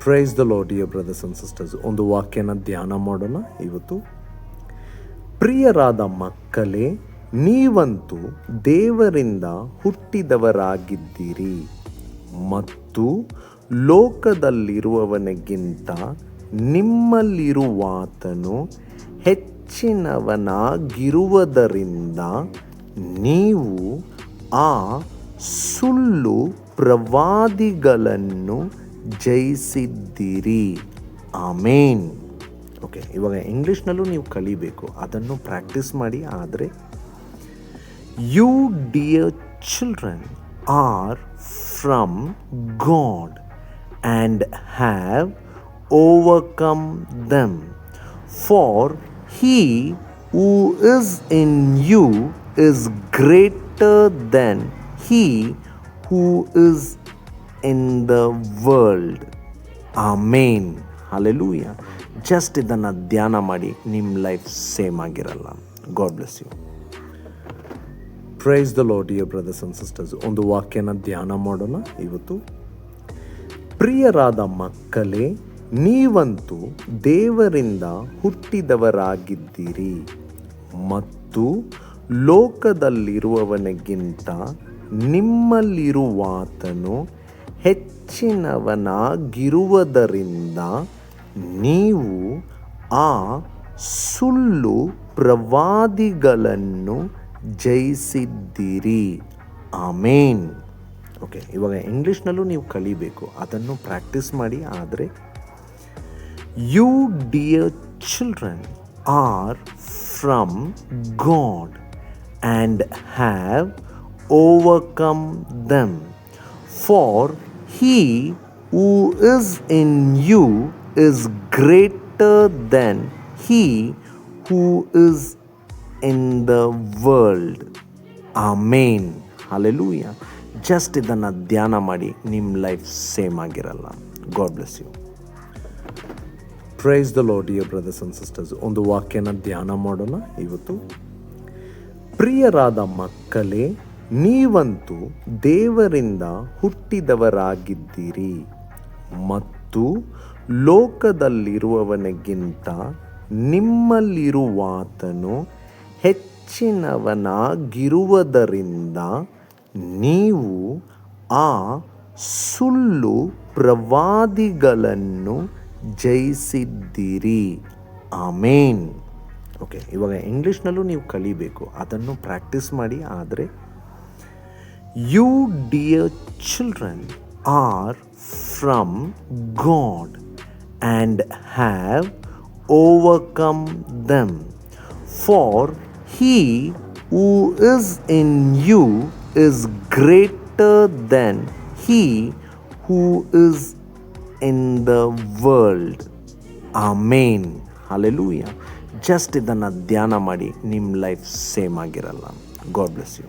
Price the Lord dear brothers and sisters. ಒಂದು ವಾಕ್ಯನ ಧ್ಯಾನ ಮಾಡೋಣ ಇವತ್ತು. ಪ್ರಿಯರಾದ ಮಕ್ಕಳೇ, ನೀವಂತೂ ದೇವರಿಂದ ಹುಟ್ಟಿದವರಾಗಿದ್ದೀರಿ ಮತ್ತು ಲೋಕದಲ್ಲಿರುವವನಿಗಿಂತ ನಿಮ್ಮಲ್ಲಿರುವಾತನು ಹೆಚ್ಚಿನವನಾಗಿರುವುದರಿಂದ ನೀವು ಆ ಸುಳ್ಳು ಪ್ರವಾದಿಗಳನ್ನು ಜಯಿಸಿದ್ದೀರಿ. ಆಮೇನ್. ಓಕೆ, ಇವಾಗ ಇಂಗ್ಲೀಷ್ನಲ್ಲೂ ನೀವು ಕಲಿಬೇಕು, ಅದನ್ನು ಪ್ರಾಕ್ಟೀಸ್ ಮಾಡಿ. ಆದರೆ you dear children are from God and have overcome them, for he who is in you is greater than he who is in the world. Amen. Hallelujah. Just ಇದನ್ನು ಧ್ಯಾನ ಮಾಡಿ, ನಿಮ್ಮ ಲೈಫ್ ಸೇಮ್ ಆಗಿರಲ್ಲ. God bless you. Praise the Lord dear brothers and sisters. ಒಂದು ವಾಕ್ಯನ ಧ್ಯಾನ ಮಾಡೋಣ ಇವತ್ತು. ಪ್ರಿಯರಾದ ಮಕ್ಕಳೇ, ನೀವಂತೂ ದೇವರಿಂದ ಹುಟ್ಟಿದವರಾಗಿದ್ದೀರಿ ಮತ್ತು ಲೋಕದಲ್ಲಿರುವವನಿಗಿಂತ ನಿಮ್ಮಲ್ಲಿರುವಾತನು ಹೆಚ್ಚಿನವನಾಗಿರುವುದರಿಂದ ನೀವು ಆ ಸುಳ್ಳು ಪ್ರವಾದಿಗಳನ್ನು ಜಯಿಸಿದ್ದೀರಿ. ಆಮೇನ್. ಓಕೆ, ಇವಾಗ ಇಂಗ್ಲೀಷ್ನಲ್ಲೂ ನೀವು ಕಲಿಬೇಕು, ಅದನ್ನು ಪ್ರಾಕ್ಟೀಸ್ ಮಾಡಿ. ಆದರೆ you dear children are from God and have overcome them, for he who is in you is greater than he who is in the world. Amen. Hallelujah. Just ಇದನ್ನು ಧ್ಯಾನ ಮಾಡಿ, ನಿಮ್ಮ ಲೈಫ್ ಸೇಮ್ ಆಗಿರಲ್ಲ. God bless you. Praise the Lord dear brothers and sisters. ಒಂದು ವಾಕ್ಯನ ಧ್ಯಾನ ಮಾಡೋಣ ಇವತ್ತು. ಪ್ರಿಯರಾದ ಮಕ್ಕಳೇ, ನೀವಂತೂ ದೇವರಿಂದ ಹುಟ್ಟಿದವರಾಗಿದ್ದೀರಿ ಮತ್ತು ಲೋಕದಲ್ಲಿರುವವನಿಗಿಂತ ನಿಮ್ಮಲ್ಲಿರುವಾತನು ಹೆಚ್ಚಿನವನಾಗಿರುವುದರಿಂದ ನೀವು ಆ ಸುಳ್ಳು ಪ್ರವಾದಿಗಳನ್ನು ಜಯಿಸಿದ್ದೀರಿ. ಆಮೇನ್. ಓಕೆ, ಇವಾಗ ಇಂಗ್ಲೀಷ್ನಲ್ಲೂ ನೀವು ಕಲಿಬೇಕು, ಅದನ್ನು ಪ್ರಾಕ್ಟೀಸ್ ಮಾಡಿ. ಆದರೆ you dear children are from God and have overcome them, for he who is in you is greater than he who is in the world. Amen. Hallelujah. Just ಇದನ್ನು ಧ್ಯಾನ ಮಾಡಿ, ನಿಮ್ಮ ಲೈಫ್ ಸೇಮ್ ಆಗಿರಲ್ಲ. God bless you.